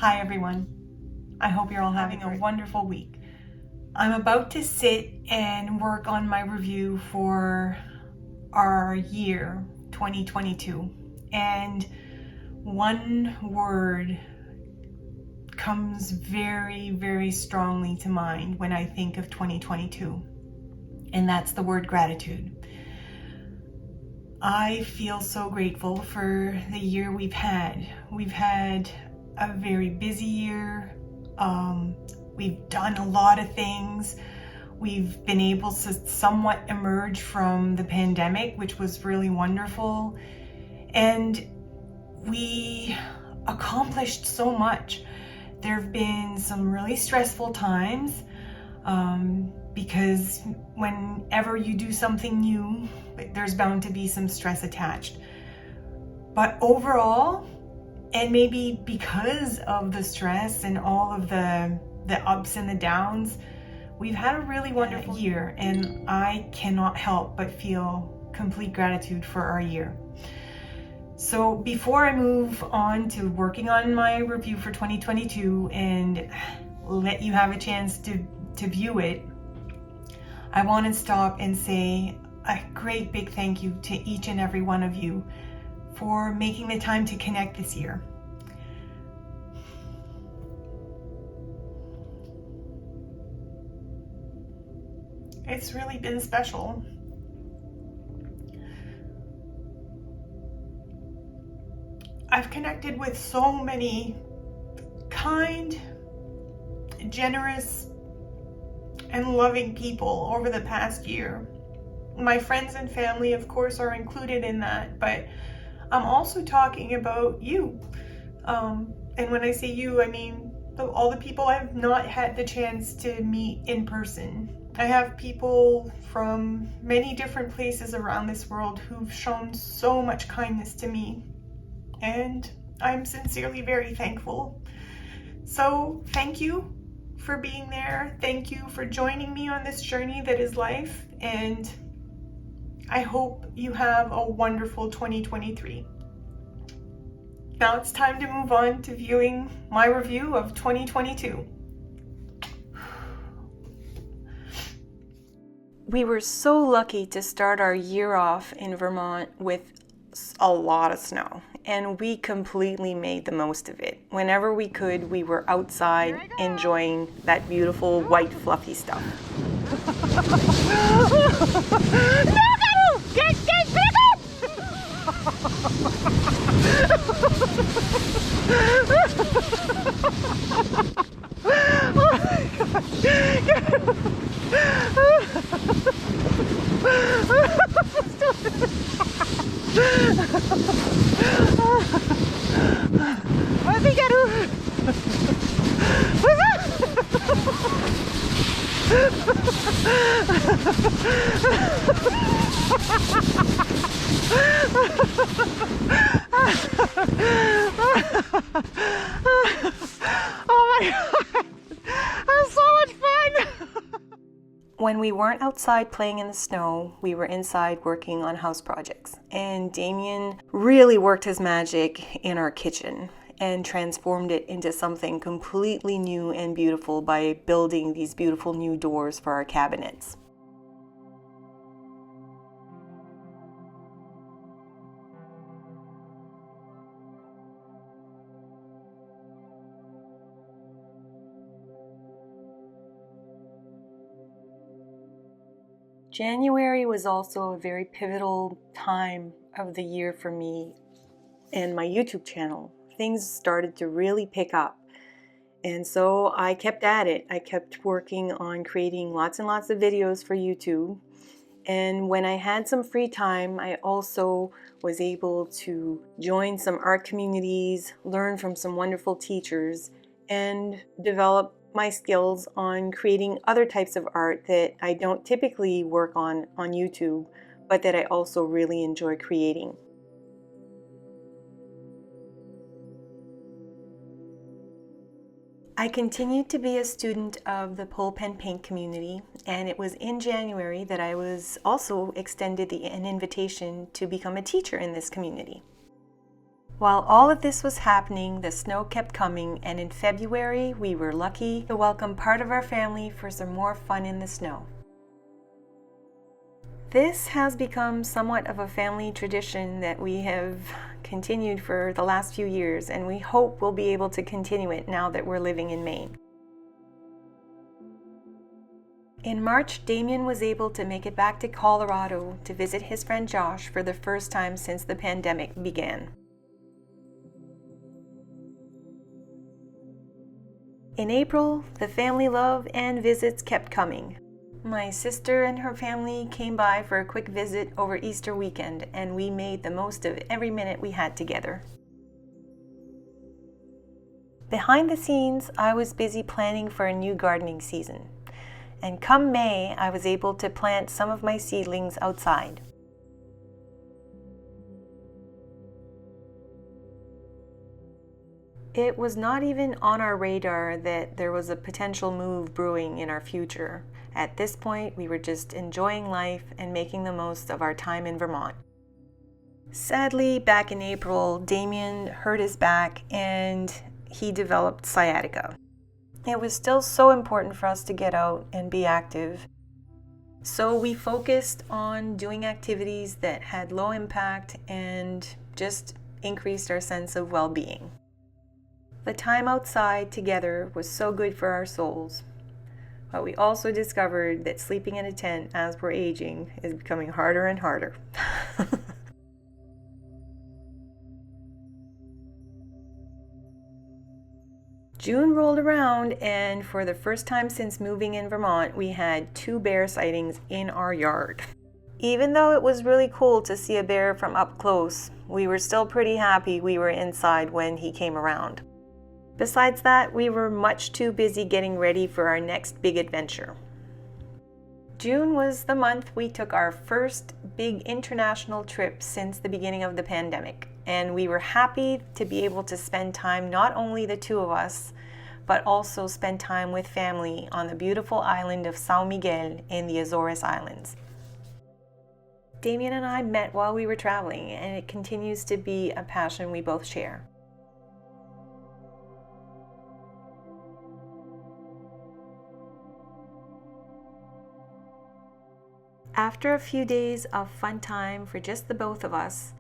Hi everyone. I hope you're all having a wonderful week. I'm about to sit and work on my review for our year 2022, and one word comes very, very strongly to mind when I think of 2022, and that's the word gratitude. I feel so grateful for the year we've had. We've had a very busy year. We've done a lot of things. We've been able to somewhat emerge from the pandemic, which was really wonderful. And we accomplished so much. There have been some really stressful times, because whenever you do something new, there's bound to be some stress attached. But overall, and maybe because of the stress and all of the ups and the downs, we've had a really wonderful year, and I cannot help but feel complete gratitude for our year. So before I move on to working on my review for 2022 and let you have a chance to view it, I want to stop and say a great big thank you to each and every one of you for making the time to connect this year. It's really been special. I've connected with so many kind, generous, and loving people over the past year. My friends and family, of course, are included in that, but I'm also talking about you. And when I say you, I mean all the people I've not had the chance to meet in person. I have people from many different places around this world who've shown so much kindness to me, and I'm sincerely very thankful. So thank you for being there. Thank you for joining me on this journey that is life, and I hope you have a wonderful 2023. Now it's time to move on to viewing my review of 2022. We were so lucky to start our year off in Vermont with a lot of snow, and we completely made the most of it. Whenever we could, we were outside enjoying that beautiful white fluffy stuff. Oh my God, that was so much fun. When we weren't outside playing in the snow, we were inside working on house projects. And Damien really worked his magic in our kitchen and transformed it into something completely new and beautiful by building these beautiful new doors for our cabinets. January was also a very pivotal time of the year for me and my YouTube channel. Things started to really pick up, and so I kept at it. I kept working on creating lots and lots of videos for YouTube, and when I had some free time, I also was able to join some art communities, learn from some wonderful teachers, and develop my skills on creating other types of art that I don't typically work on YouTube, but that I also really enjoy creating. I continued to be a student of the Pull Pen Paint community, and it was in January that I was also extended an invitation to become a teacher in this community. While all of this was happening, the snow kept coming, and in February, we were lucky to welcome part of our family for some more fun in the snow. This has become somewhat of a family tradition that we have continued for the last few years, and we hope we'll be able to continue it now that we're living in Maine. In March, Damien was able to make it back to Colorado to visit his friend Josh for the first time since the pandemic began. In April, the family love and visits kept coming. My sister and her family came by for a quick visit over Easter weekend, and we made the most of every minute we had together. Behind the scenes, I was busy planning for a new gardening season, and come May, I was able to plant some of my seedlings outside. It was not even on our radar that there was a potential move brewing in our future. At this point, we were just enjoying life and making the most of our time in Vermont. Sadly, back in April, Damien hurt his back and he developed sciatica. It was still so important for us to get out and be active. So we focused on doing activities that had low impact and just increased our sense of well-being. The time outside together was so good for our souls, but we also discovered that sleeping in a tent as we're aging is becoming harder and harder. June rolled around, and for the first time since moving in Vermont, we had 2 bear sightings in our yard. Even though it was really cool to see a bear from up close, we were still pretty happy we were inside when he came around. Besides that, we were much too busy getting ready for our next big adventure. June was the month we took our first big international trip since the beginning of the pandemic, and we were happy to be able to spend time, not only the 2 of us, but also spend time with family on the beautiful island of São Miguel in the Azores Islands. Damien and I met while we were traveling, and it continues to be a passion we both share. After a few days of fun time for just the both of us,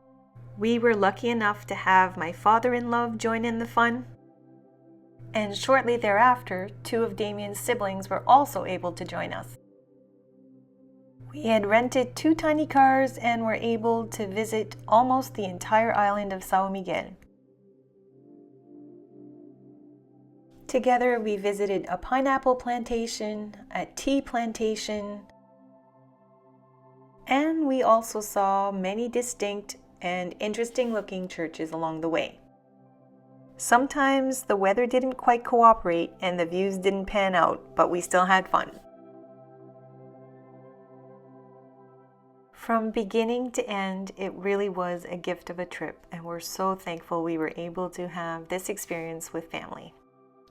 we were lucky enough to have my father-in-law join in the fun. And shortly thereafter, 2 of Damien's siblings were also able to join us. We had rented 2 tiny cars and were able to visit almost the entire island of São Miguel. Together, we visited a pineapple plantation, a tea plantation, and we also saw many distinct and interesting looking churches along the way. Sometimes the weather didn't quite cooperate and the views didn't pan out, but we still had fun. From beginning to end, it really was a gift of a trip, and we're so thankful we were able to have this experience with family.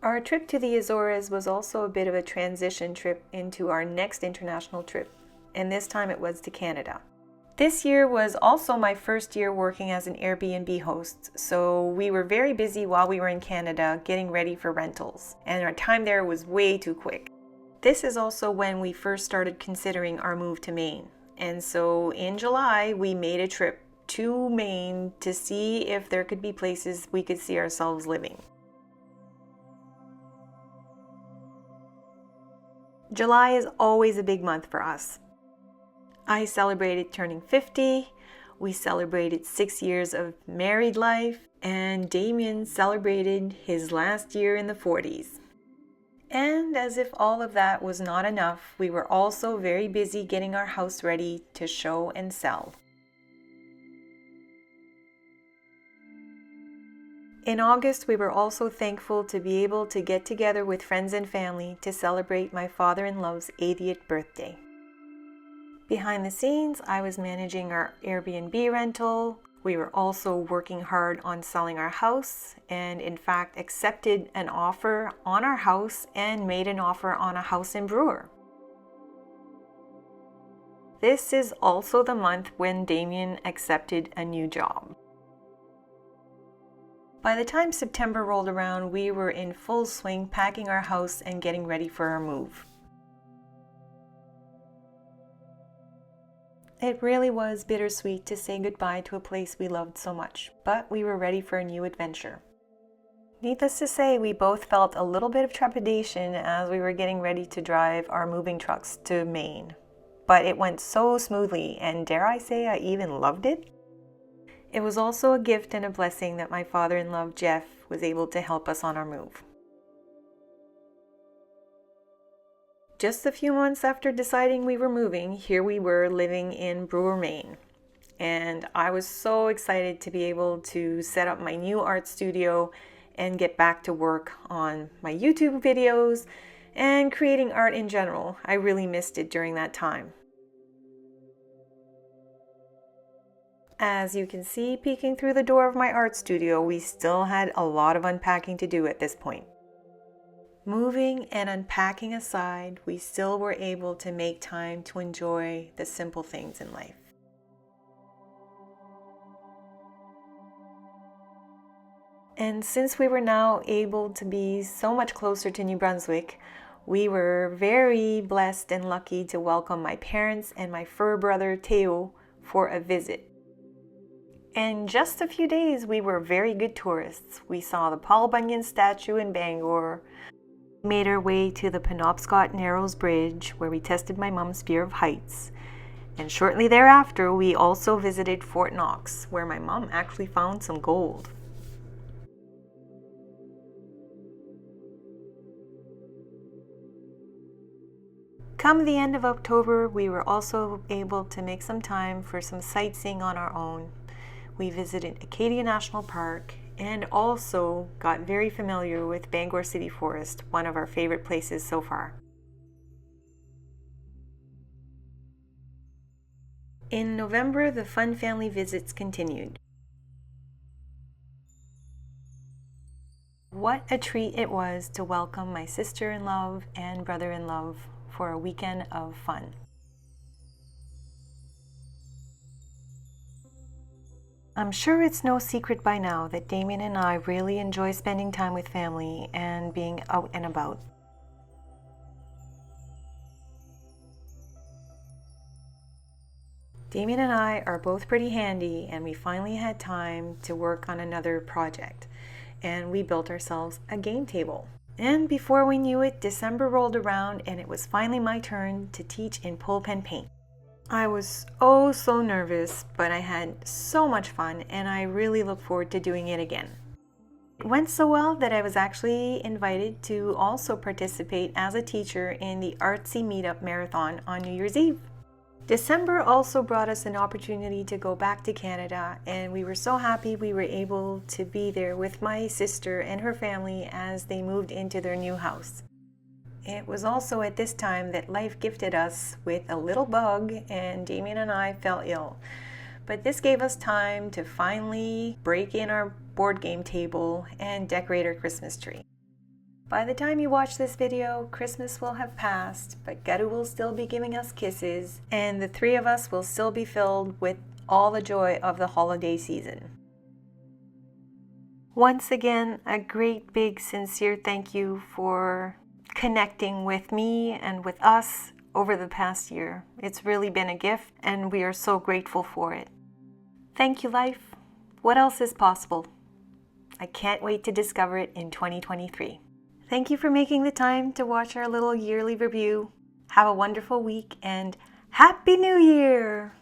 Our trip to the Azores was also a bit of a transition trip into our next international trip, and this time it was to Canada. This year was also my first year working as an Airbnb host, so we were very busy while we were in Canada getting ready for rentals, and our time there was way too quick. This is also when we first started considering our move to Maine, and so in July we made a trip to Maine to see if there could be places we could see ourselves living. July is always a big month for us. I celebrated turning 50, we celebrated 6 years of married life, and Damien celebrated his last year in the 40s. And as if all of that was not enough, we were also very busy getting our house ready to show and sell. In August, we were also thankful to be able to get together with friends and family to celebrate my father-in-law's 80th birthday. Behind the scenes, I was managing our Airbnb rental. We were also working hard on selling our house and in fact accepted an offer on our house and made an offer on a house in Brewer. This is also the month when Damien accepted a new job. By the time September rolled around, we were in full swing packing our house and getting ready for our move. It really was bittersweet to say goodbye to a place we loved so much, but we were ready for a new adventure. Needless to say, we both felt a little bit of trepidation as we were getting ready to drive our moving trucks to Maine. But it went so smoothly, and dare I say I even loved it? It was also a gift and a blessing that my father-in-law Jeff was able to help us on our move. Just a few months after deciding we were moving, here we were living in Brewer, Maine. And I was so excited to be able to set up my new art studio and get back to work on my YouTube videos and creating art in general. I really missed it during that time. As you can see, peeking through the door of my art studio, we still had a lot of unpacking to do at this point. Moving and unpacking aside, we still were able to make time to enjoy the simple things in life. And since we were now able to be so much closer to New Brunswick, we were very blessed and lucky to welcome my parents and my fur brother Theo for a visit. In just a few days, we were very good tourists. We saw the Paul Bunyan statue in Bangor, made our way to the Penobscot Narrows Bridge, where we tested my mom's fear of heights. And shortly thereafter, we also visited Fort Knox, where my mom actually found some gold. Come the end of October, we were also able to make some time for some sightseeing on our own. We visited Acadia National Park and also got very familiar with Bangor City Forest, one of our favorite places so far. In November, the fun family visits continued. What a treat it was to welcome my sister-in-law and brother-in-law for a weekend of fun. I'm sure it's no secret by now that Damien and I really enjoy spending time with family and being out and about. Damien and I are both pretty handy, and we finally had time to work on another project, and we built ourselves a game table. And before we knew it, December rolled around and it was finally my turn to teach in Pull Pen Paint. I was oh so nervous, but I had so much fun and I really look forward to doing it again. It went so well that I was actually invited to also participate as a teacher in the Artsy Meetup Marathon on New Year's Eve. December also brought us an opportunity to go back to Canada, and we were so happy we were able to be there with my sister and her family as they moved into their new house. It was also at this time that life gifted us with a little bug, and Damien and I fell ill. But this gave us time to finally break in our board game table and decorate our Christmas tree. By the time you watch this video, Christmas will have passed, but Garu will still be giving us kisses, and the three of us will still be filled with all the joy of the holiday season. Once again, a great big sincere thank you for connecting with me and with us over the past year. It's really been a gift, and we are so grateful for it. Thank you, life. What else is possible? I can't wait to discover it in 2023. Thank you for making the time to watch our little yearly review. Have a wonderful week and Happy New Year!